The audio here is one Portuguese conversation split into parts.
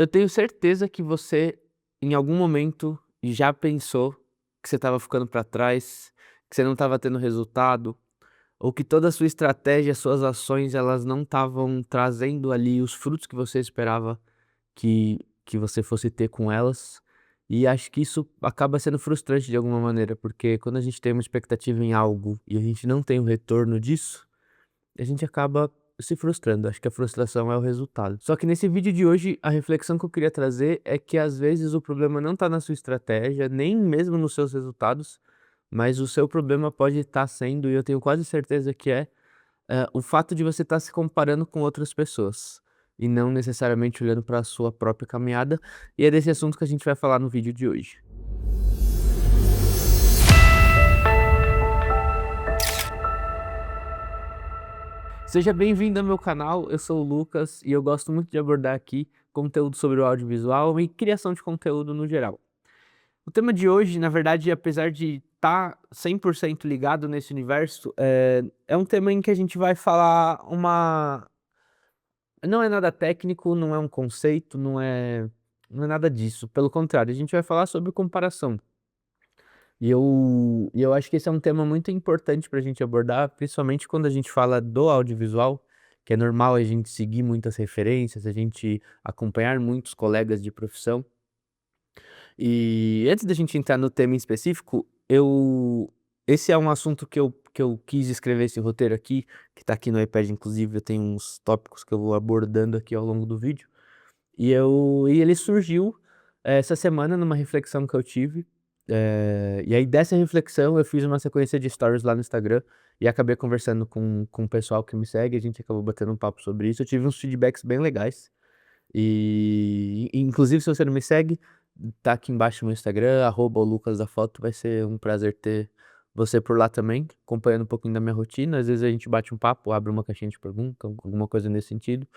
Eu tenho certeza que você, em algum momento, já pensou que você estava ficando para trás, que você não estava tendo resultado, ou que toda a sua estratégia, suas ações, elas não estavam trazendo ali os frutos que você esperava que você fosse ter com elas. E acho que isso acaba sendo frustrante de alguma maneira, porque quando a gente tem uma expectativa em algo e a gente não tem o retorno disso, a gente acaba se frustrando. Acho que a frustração é o resultado. Só que nesse vídeo de hoje, a reflexão que eu queria trazer é que às vezes o problema não está na sua estratégia, nem mesmo nos seus resultados, mas o seu problema pode estar sendo, e eu tenho quase certeza que o fato de você estar se comparando com outras pessoas, e não necessariamente olhando para a sua própria caminhada, e é desse assunto que a gente vai falar no vídeo de hoje. Seja bem-vindo ao meu canal, eu sou o Lucas e eu gosto muito de abordar aqui conteúdo sobre o audiovisual e criação de conteúdo no geral. O tema de hoje, na verdade, apesar de estar 100% ligado nesse universo, é um tema em que a gente vai falar não é nada técnico, não é um conceito, não é nada disso, pelo contrário, a gente vai falar sobre comparação. E eu acho que esse é um tema muito importante para a gente abordar, principalmente quando a gente fala do audiovisual, que é normal a gente seguir muitas referências, a gente acompanhar muitos colegas de profissão. E antes da gente entrar no tema em específico, esse é um assunto que eu quis escrever esse roteiro aqui, que tá aqui no iPad, inclusive, eu tenho uns tópicos que eu vou abordando aqui ao longo do vídeo. E ele surgiu, essa semana numa reflexão que eu tive, e aí dessa reflexão eu fiz uma sequência de stories lá no Instagram e acabei conversando com o pessoal que me segue, a gente acabou batendo um papo sobre isso, eu tive uns feedbacks bem legais, inclusive se você não me segue, tá aqui embaixo no meu Instagram, @lucasdafoto, vai ser um prazer ter você por lá também, acompanhando um pouquinho da minha rotina, às vezes a gente bate um papo, abre uma caixinha de pergunta, alguma coisa nesse sentido.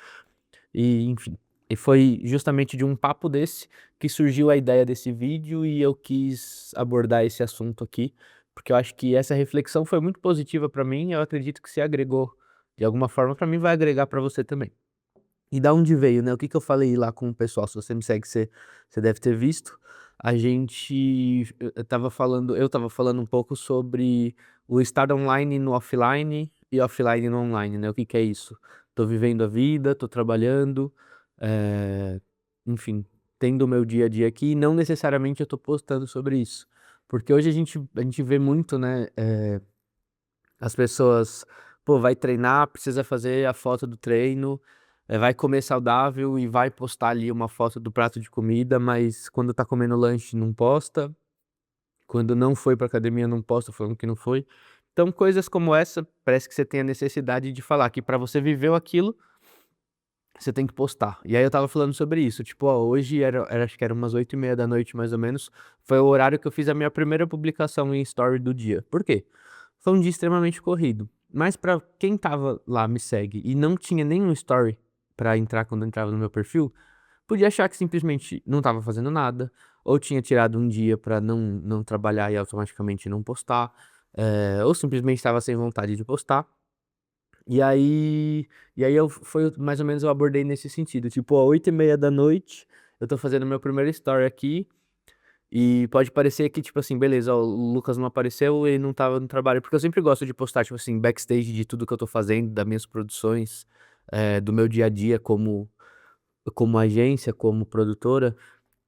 E enfim, e foi justamente de um papo desse que surgiu a ideia desse vídeo e eu quis abordar esse assunto aqui, porque eu acho que essa reflexão foi muito positiva pra mim e eu acredito que se agregou de alguma forma pra mim, vai agregar pra você também. E da onde veio, né, o que que eu falei lá com o pessoal, se você me segue, você deve ter visto, a gente eu estava falando um pouco sobre o estar online no offline e offline no online, né, o que que é isso? Tô vivendo a vida, tô trabalhando, eh, enfim, tendo o meu dia a dia aqui e não necessariamente eu tô postando sobre isso. Porque hoje a gente vê muito, né, as pessoas, pô, vai treinar, precisa fazer a foto do treino, vai comer saudável e vai postar ali uma foto do prato de comida, mas quando tá comendo lanche não posta, quando não foi pra academia não posta falando que não foi. Então coisas como essa, parece que você tem a necessidade de falar que pra você viver aquilo, você tem que postar. E aí eu estava falando sobre isso, tipo, ó, hoje acho que era umas 8:30 da noite mais ou menos, foi o horário que eu fiz a minha primeira publicação em story do dia. Por quê? Foi um dia extremamente corrido, mas pra quem estava lá, me segue, e não tinha nenhum story pra entrar quando entrava no meu perfil, podia achar que simplesmente não estava fazendo nada, ou tinha tirado um dia pra não trabalhar e automaticamente não postar, ou simplesmente estava sem vontade de postar. E aí mais ou menos eu abordei nesse sentido, tipo, ó, 8:30 da noite, eu tô fazendo meu primeiro story aqui, e pode parecer que, tipo assim, beleza, ó, o Lucas não apareceu, ele não estava no trabalho, porque eu sempre gosto de postar, tipo assim, backstage de tudo que eu tô fazendo, das minhas produções, do meu dia a dia como agência, como produtora,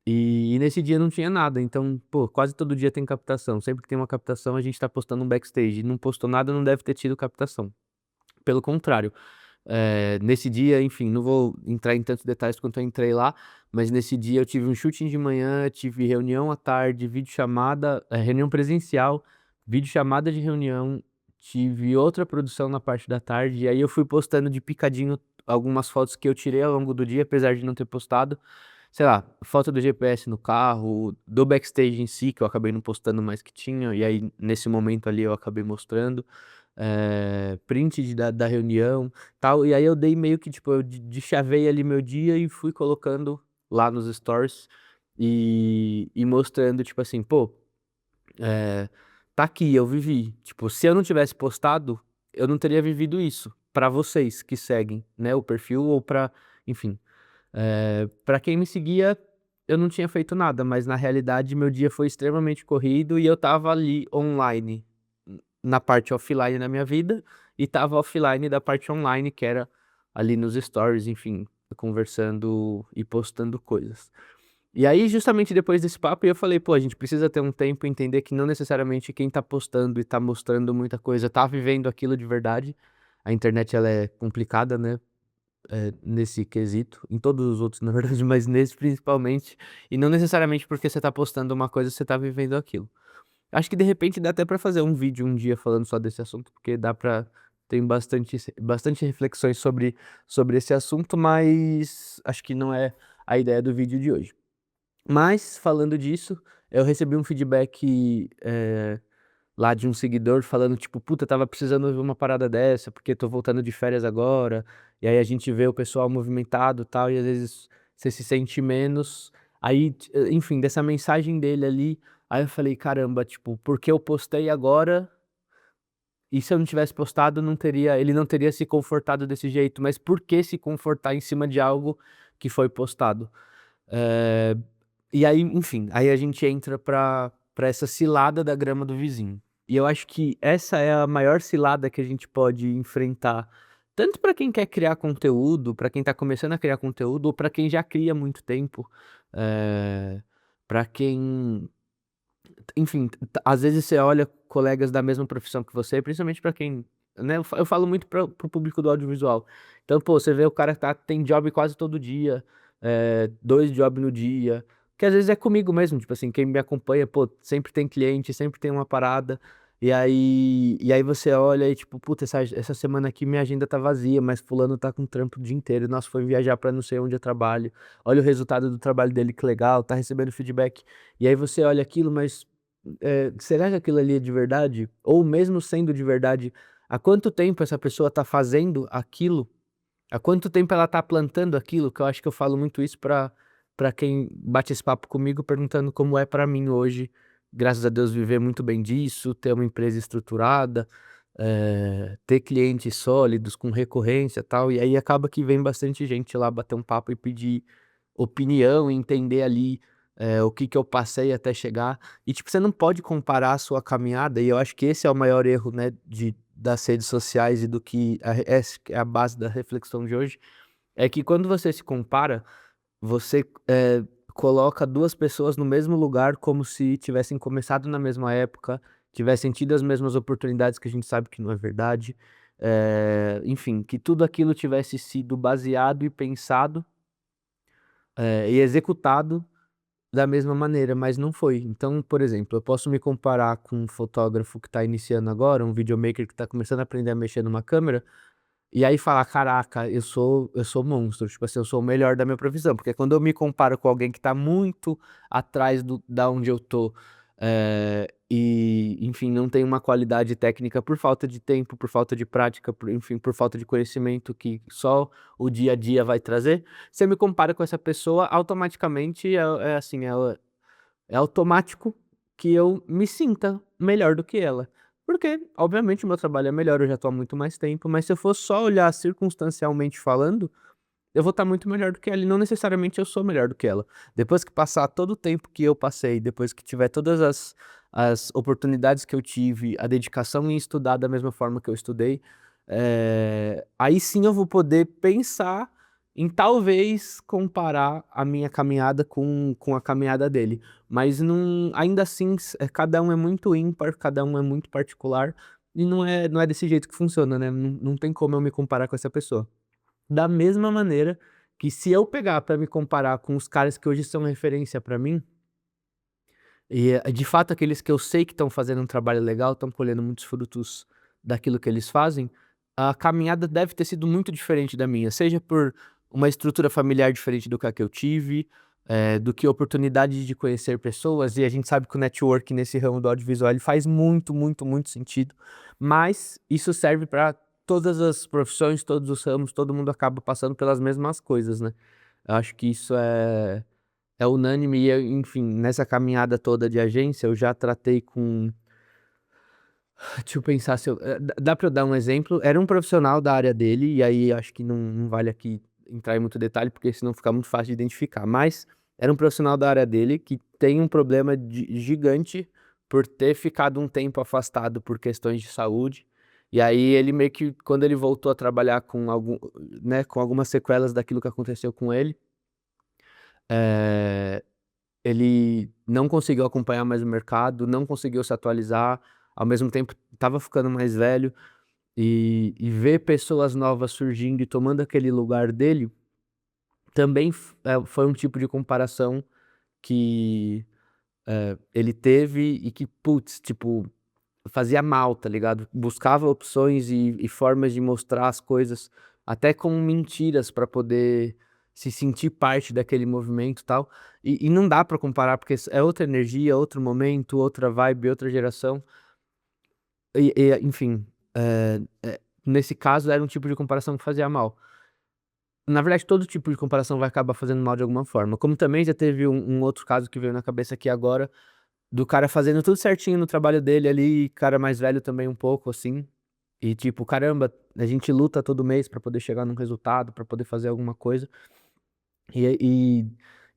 e nesse dia não tinha nada, então, pô, quase todo dia tem captação, sempre que tem uma captação a gente tá postando um backstage, não postou nada, não deve ter tido captação. Pelo contrário, nesse dia, enfim, não vou entrar em tantos detalhes quanto eu entrei lá, mas nesse dia eu tive um shooting de manhã, tive reunião à tarde, videochamada, reunião presencial, videochamada de reunião, tive outra produção na parte da tarde, e aí eu fui postando de picadinho algumas fotos que eu tirei ao longo do dia, apesar de não ter postado, sei lá, foto do GPS no carro, do backstage em si, que eu acabei não postando, mais que tinha, e aí nesse momento ali eu acabei mostrando, print da reunião, tal, e aí eu dei meio que, tipo, eu deschavei ali meu dia e fui colocando lá nos stories, e mostrando, tipo assim: "Pô, eh, tá aqui, eu vivi". Tipo, se eu não tivesse postado, eu não teria vivido isso, pra vocês que seguem, né, o perfil ou pra enfim. Pra quem me seguia, eu não tinha feito nada, mas na realidade meu dia foi extremamente corrido e eu estava ali online, na parte offline da minha vida, e estava offline da parte online, que era ali nos stories, enfim, conversando e postando coisas. E aí, justamente depois desse papo, eu falei: "Pô, a gente precisa ter um tempo e entender que não necessariamente quem tá postando e tá mostrando muita coisa tá vivendo aquilo de verdade". A internet ela é complicada, né, nesse quesito, em todos os outros na verdade, mas nesse principalmente, e não necessariamente porque você tá postando uma coisa, você tá vivendo aquilo. Acho que de repente dá até pra fazer um vídeo um dia falando só desse assunto, porque dá pra tem bastante reflexões sobre esse assunto, mas acho que não é a ideia do vídeo de hoje. Mas, falando disso, eu recebi um feedback, lá de um seguidor falando tipo: "Puta, estava precisando ouvir uma parada dessa, porque tô voltando de férias agora", e aí a gente vê o pessoal movimentado, tal, e às vezes você se sente menos. Aí, enfim, dessa mensagem dele ali, aí eu falei: "Caramba, tipo, porque eu postei agora, e se eu não tivesse postado não teria ele não teria se confortado desse jeito, mas por que se confortar em cima de algo que foi postado?". Eh, e aí, enfim, aí a gente entra pra essa cilada da grama do vizinho. E eu acho que essa é a maior cilada que a gente pode enfrentar, tanto pra quem quer criar conteúdo, pra quem tá começando a criar conteúdo, ou pra quem já cria há muito tempo, pra quem enfim, às vezes você olha colegas da mesma profissão que você, principalmente pra quem, né, eu falo muito para o público do audiovisual. Então, pô, você vê o cara que tem job quase todo dia, 2 job no dia, que às vezes é comigo mesmo, tipo assim, quem me acompanha, pô, sempre tem cliente, sempre tem uma parada, e aí você olha e tipo: "Puta, essa semana aqui minha agenda tá vazia, mas fulano tá com trampo o dia inteiro, nossa, foi viajar pra não sei onde eu trabalho, olha o resultado do trabalho dele que legal, tá recebendo feedback". E aí você olha aquilo, mas será que aquilo ali é de verdade? Ou mesmo sendo de verdade, há quanto tempo essa pessoa tá fazendo aquilo? Há quanto tempo ela tá plantando aquilo? Que eu acho que eu falo muito isso pra quem bate esse papo comigo perguntando como é pra mim hoje, graças a Deus, viver muito bem disso, ter uma empresa estruturada, ter clientes sólidos com recorrência, tal, e aí acaba que vem bastante gente lá bater um papo e pedir opinião, e entender ali, o que que eu passei até chegar. E, tipo, você não pode comparar a sua caminhada, e eu acho que esse é o maior erro, né, das redes sociais e do que essa que é a base da reflexão de hoje, é que quando você se compara, você, coloca 2 pessoas no mesmo lugar como se tivessem começado na mesma época, tivessem tido as mesmas oportunidades, que a gente sabe que não é verdade, enfim, que tudo aquilo tivesse sido baseado e pensado, e executado da mesma maneira, mas não foi. Então, por exemplo, eu posso me comparar com um fotógrafo que está iniciando agora, um videomaker que está começando a aprender a mexer numa câmera, e aí falar: "Caraca, eu sou monstro", tipo assim, eu sou o melhor da minha profissão, porque quando eu me comparo com alguém que tá muito atrás da onde eu tô, e enfim, não tem uma qualidade técnica por falta de tempo, por falta de prática, enfim, por falta de conhecimento que só o dia a dia vai trazer, você me compara com essa pessoa, automaticamente é assim, é automático que eu me sinta melhor do que ela. Porque, obviamente, o meu trabalho é melhor, eu já tô há muito mais tempo, mas se eu for só olhar circunstancialmente falando, eu vou estar muito melhor do que ela e não necessariamente eu sou melhor do que ela. Depois que passar todo o tempo que eu passei, depois que tiver todas as oportunidades que eu tive, a dedicação em estudar da mesma forma que eu estudei, aí sim eu vou poder pensar em talvez comparar a minha caminhada com a caminhada dele. Mas não, ainda assim, cada um é muito ímpar, cada um é muito particular, e não é desse jeito que funciona, né, não tem como eu me comparar com essa pessoa. Da mesma maneira que se eu pegar pra me comparar com os caras que hoje são referência pra mim, e, de fato aqueles que eu sei que estão fazendo um trabalho legal, estão colhendo muitos frutos daquilo que eles fazem, a caminhada deve ter sido muito diferente da minha, seja por uma estrutura familiar diferente do que eu tive, do que oportunidade de conhecer pessoas, e a gente sabe que o network nesse ramo do audiovisual ele faz muito, muito, muito sentido, mas isso serve para todas as profissões, todos os ramos, todo mundo acaba passando pelas mesmas coisas, né. Eu acho que isso é unânime e eu, enfim, nessa caminhada toda de agência, eu já tratei com deixa eu pensar se eu dá pra eu dar um exemplo, era um profissional da área dele, e aí acho que não vale aqui, entrar em muito detalhe, porque senão fica muito fácil de identificar, mas era um profissional da área dele que tem um problema gigante por ter ficado um tempo afastado por questões de saúde. E aí ele meio que, quando ele voltou a trabalhar com né, com algumas sequelas daquilo que aconteceu com ele, eh, ele não conseguiu acompanhar mais o mercado, não conseguiu se atualizar, ao mesmo tempo estava ficando mais velho, e ver pessoas novas surgindo e tomando aquele lugar dele também foi um tipo de comparação que ele teve e que, putz, tipo, fazia mal, tá ligado? Buscava opções e formas de mostrar as coisas, até com mentiras pra poder se sentir parte daquele movimento e tal. E não dá pra comparar, porque é outra energia, outro momento, outra vibe, outra geração. Enfim, nesse caso era um tipo de comparação que fazia mal. Na verdade, todo tipo de comparação vai acabar fazendo mal de alguma forma. Como também já teve um outro caso que veio na cabeça aqui agora, do cara fazendo tudo certinho no trabalho dele ali, cara mais velho também um pouco, assim. E tipo, caramba, a gente luta todo mês pra poder chegar num resultado, pra poder fazer alguma coisa. E e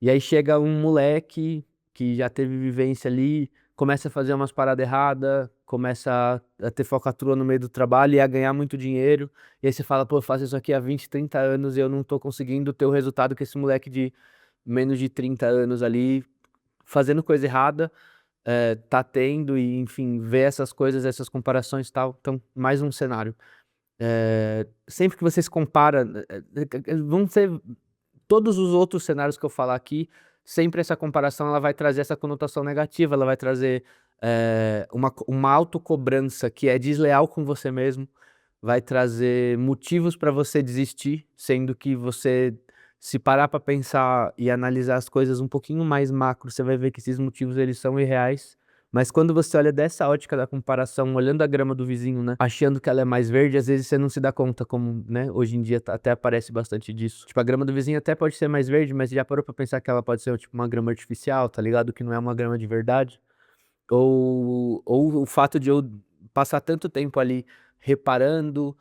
e aí chega um moleque que já teve vivência ali, começa a fazer umas paradas errada, começa a ter falcatrua no meio do trabalho e a ganhar muito dinheiro, e aí você fala: "Pô, eu faço isso aqui há 20, 30 anos e eu não tô conseguindo ter o resultado que esse moleque de menos de 30 anos ali, fazendo coisa errada, tá tendo", e enfim, ver essas coisas, essas comparações e tal. Então, mais um cenário. Sempre que você se compara, vão ser todos os outros cenários que eu falar aqui, sempre essa comparação ela vai trazer essa conotação negativa, ela vai trazer, uma autocobrança que é desleal com você mesmo, vai trazer motivos para você desistir, sendo que você, se parar para pensar e analisar as coisas um pouquinho mais macro, você vai ver que esses motivos eles são irreais. Mas quando você olha dessa ótica da comparação, olhando a grama do vizinho, né, achando que ela é mais verde, às vezes você não se dá conta como, né, hoje em dia até aparece bastante disso. Tipo, a grama do vizinho até pode ser mais verde, mas já parou pra pensar que ela pode ser, tipo, uma grama artificial, tá ligado? Que não é uma grama de verdade? Ou o fato de eu passar tanto tempo ali reparando,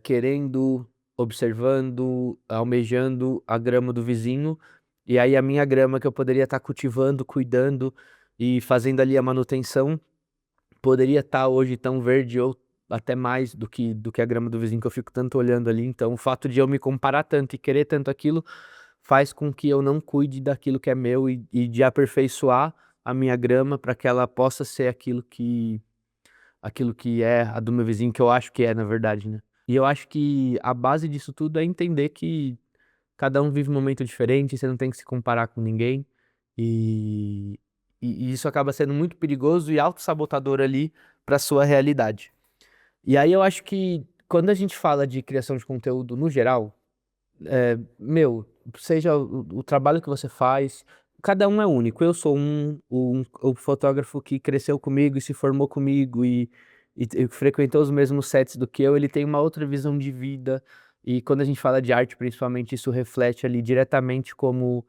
querendo, observando, almejando a grama do vizinho, e aí a minha grama que eu poderia estar cultivando, cuidando e fazendo ali a manutenção, poderia estar hoje tão verde ou até mais do que a grama do vizinho que eu fico tanto olhando ali. Então o fato de eu me comparar tanto e querer tanto aquilo, faz com que eu não cuide daquilo que é meu e de aperfeiçoar a minha grama para que ela possa ser aquilo que é a do meu vizinho, que eu acho que é, na verdade, né. E eu acho que a base disso tudo é entender que cada um vive um momento diferente, você não tem que se comparar com ninguém, e e isso acaba sendo muito perigoso e autossabotador ali para sua realidade. E aí eu acho que quando a gente fala de criação de conteúdo no geral, meu, seja o trabalho que você faz, cada um é único. Eu sou o fotógrafo que cresceu comigo e se formou comigo e frequentou os mesmos sets do que eu, ele tem uma outra visão de vida. E quando a gente fala de arte, principalmente, isso reflete ali diretamente como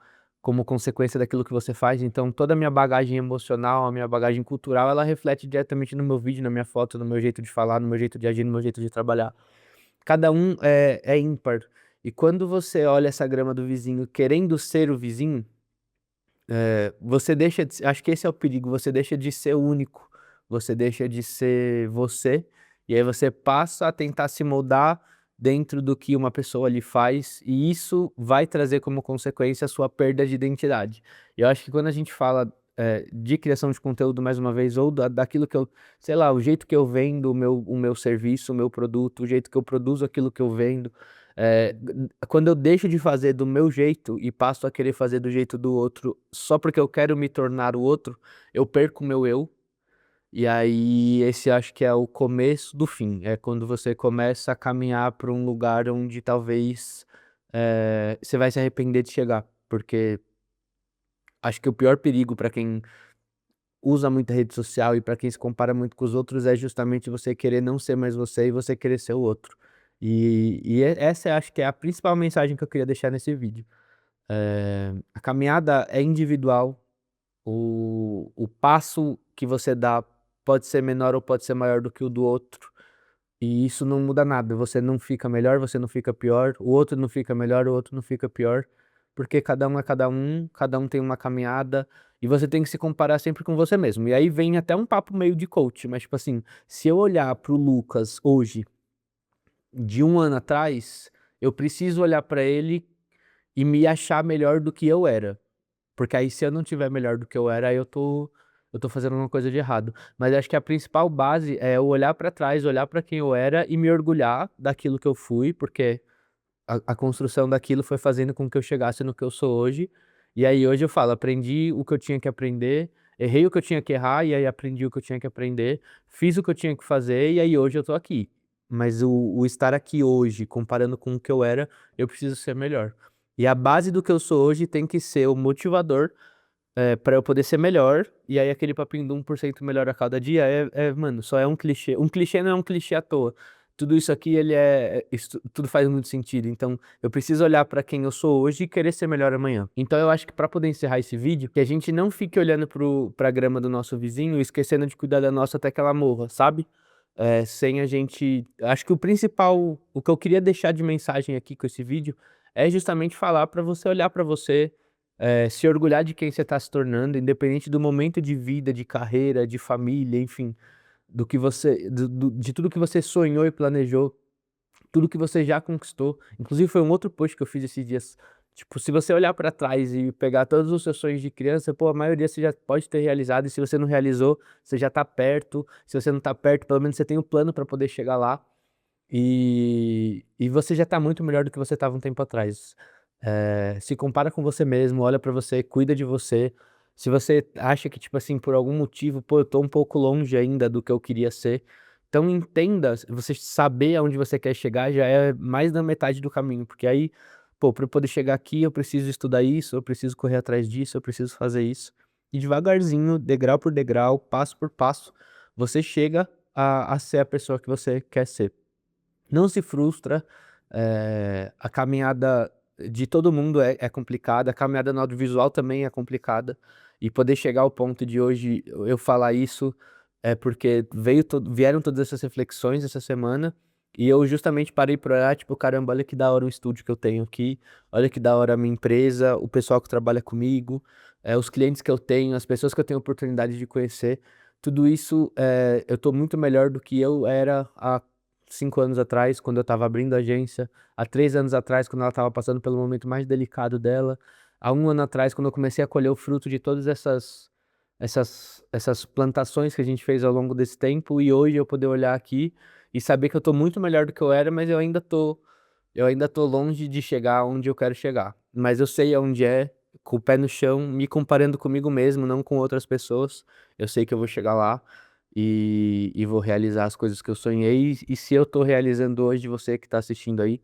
consequência daquilo que você faz. Então, toda a minha bagagem emocional, a minha bagagem cultural, ela reflete diretamente no meu vídeo, na minha foto, no meu jeito de falar, no meu jeito de agir, no meu jeito de trabalhar. Cada um é ímpar. E quando você olha essa grama do vizinho querendo ser o vizinho, você deixa de acho que esse é o perigo, você deixa de ser único, você deixa de ser você, e aí você passa a tentar se moldar dentro do que uma pessoa ali faz, e isso vai trazer como consequência a sua perda de identidade. E eu acho que quando a gente fala, de criação de conteúdo mais uma vez, ou daquilo que eu sei lá, o jeito que eu vendo o meu serviço, o meu produto, o jeito que eu produzo aquilo que eu vendo, quando eu deixo de fazer do meu jeito e passo a querer fazer do jeito do outro, só porque eu quero me tornar o outro, eu perco o meu eu, e aí esse acho que é o começo do fim, é quando você começa a caminhar para um lugar onde talvez, você vai se arrepender de chegar, porque acho que o pior perigo para quem usa muita rede social e para quem se compara muito com os outros é justamente você querer não ser mais você e você querer ser o outro. Essa eu acho que é a principal mensagem que eu queria deixar nesse vídeo. A caminhada é individual, o passo que você dá pode ser menor ou pode ser maior do que o do outro, E isso não muda nada, você não fica melhor, você não fica pior, o outro não fica melhor, o outro não fica pior, porque cada um é cada um tem uma caminhada, e você tem que se comparar sempre com você mesmo. E aí vem até um papo meio de coach, mas tipo assim, se eu olhar pro Lucas hoje, de um ano atrás, eu preciso olhar pra ele e me achar melhor do que eu era. Porque aí se eu não tiver melhor do que eu era, aí eu tô fazendo alguma coisa de errado. Mas acho que a principal base é eu olhar pra trás, olhar pra quem eu era e me orgulhar daquilo que eu fui, porque a construção daquilo foi fazendo com que eu chegasse no que eu sou hoje. E aí hoje eu falo, aprendi o que eu tinha que aprender, errei o que eu tinha que errar, e aí aprendi o que eu tinha que aprender, fiz o que eu tinha que fazer, e aí hoje eu tô aqui. Mas o estar aqui hoje, comparando com o que eu era, eu preciso ser melhor. E a base do que eu sou hoje tem que ser o motivador pra eu poder ser melhor, e aí aquele papinho do 1% melhor a cada dia mano, só é um clichê. Um clichê não é um clichê à toa. Tudo isso aqui, isso tudo faz muito sentido. Então, eu preciso olhar pra quem eu sou hoje e querer ser melhor amanhã. Então, eu acho que pra poder encerrar esse vídeo, que a gente não fique olhando pra grama do nosso vizinho e esquecendo de cuidar da nossa até que ela morra, sabe? Sem a gente. Acho que o principal, o que eu queria deixar de mensagem aqui com esse vídeo é justamente falar pra você olhar pra você, se orgulhar de quem você está se tornando, independente do momento de vida, de carreira, de família, enfim, do que você, de tudo que você sonhou e planejou, tudo que você já conquistou. Inclusive, foi um outro post que eu fiz esses dias. Tipo, se você olhar pra trás e pegar todos os seus sonhos de criança, pô, a maioria você já pode ter realizado, e se você não realizou, você já tá perto. Se você não tá perto, pelo menos você tem um plano pra poder chegar lá. E você já tá muito melhor do que você estava um tempo atrás. Se compara com você mesmo, olha pra você, cuida de você. Se você acha que, tipo assim, por algum motivo, pô, eu tô um pouco longe ainda do que eu queria ser, então entenda, você saber aonde você quer chegar já é mais da metade do caminho, porque aí, pô, pra eu poder chegar aqui, eu preciso estudar isso, eu preciso correr atrás disso, eu preciso fazer isso. E devagarzinho, degrau por degrau, passo por passo, você chega a ser a pessoa que você quer ser. Não se frustra, a caminhada de todo mundo é complicada, a caminhada no audiovisual também é complicada, e poder chegar ao ponto de hoje eu falar isso, é porque vieram todas essas reflexões essa semana, e eu justamente parei pra olhar, tipo: "Caramba, olha que da hora o estúdio que eu tenho aqui, olha que da hora a minha empresa, o pessoal que trabalha comigo, os clientes que eu tenho, as pessoas que eu tenho oportunidade de conhecer", tudo isso, eu tô muito melhor do que eu era há 5 anos atrás, quando eu estava abrindo a agência, há 3 anos atrás, quando ela estava passando pelo momento mais delicado dela, há 1 ano atrás, quando eu comecei a colher o fruto de todas essas plantações que a gente fez ao longo desse tempo, e hoje eu poder olhar aqui e saber que eu tô muito melhor do que eu era, mas eu ainda tô longe de chegar onde eu quero chegar. Mas eu sei aonde é, com o pé no chão, me comparando comigo mesmo, não com outras pessoas. Eu sei que eu vou chegar lá e vou realizar as coisas que eu sonhei. E se eu tô realizando hoje, você que tá assistindo aí,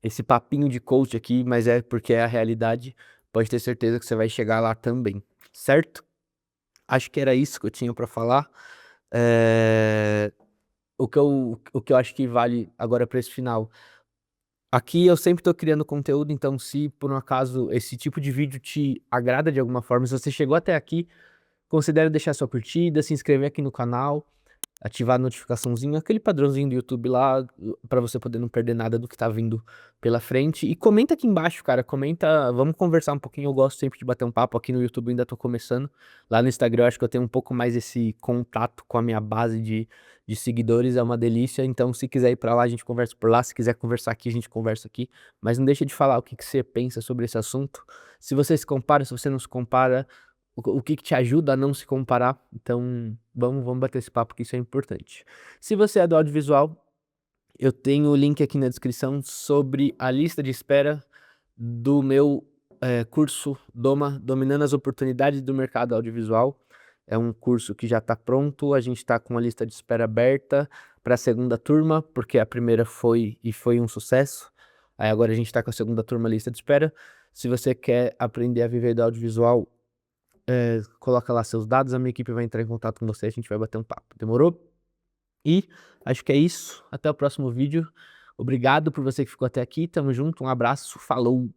esse papinho de coach aqui, mas é porque é a realidade, pode ter certeza que você vai chegar lá também, certo? Acho que era isso que eu tinha pra falar. Eh, o que eu acho que vale agora pra esse final. Aqui eu sempre tô criando conteúdo, então se por um acaso esse tipo de vídeo te agrada de alguma forma, se você chegou até aqui, considere deixar sua curtida, se inscrever aqui no canal, ativar a notificaçãozinho, aquele padrãozinho do YouTube lá, pra você poder não perder nada do que tá vindo pela frente. E comenta aqui embaixo, cara, comenta, vamos conversar um pouquinho, eu gosto sempre de bater um papo, aqui no YouTube eu ainda tô começando. Lá no Instagram eu acho que eu tenho um pouco mais esse contato com a minha base de seguidores, é uma delícia. Então se quiser ir pra lá, a gente conversa por lá, se quiser conversar aqui, a gente conversa aqui. Mas não deixa de falar o que que você pensa sobre esse assunto. Se você se compara, se você não se compara, o que que te ajuda a não se comparar. Então, vamos bater esse papo que isso é importante. Se você é do audiovisual, eu tenho o link aqui na descrição sobre a lista de espera do meu, curso Doma, Dominando as Oportunidades do Mercado Audiovisual. É um curso que já está pronto, a gente está com a lista de espera aberta para a segunda turma, porque a primeira foi um sucesso. Aí agora a gente está com a segunda turma lista de espera. Se você quer aprender a viver do audiovisual, coloca lá seus dados, a minha equipe vai entrar em contato com você, a gente vai bater um papo, demorou? E acho que é isso, até o próximo vídeo. Obrigado por você que ficou até aqui, tamo junto, um abraço, falou!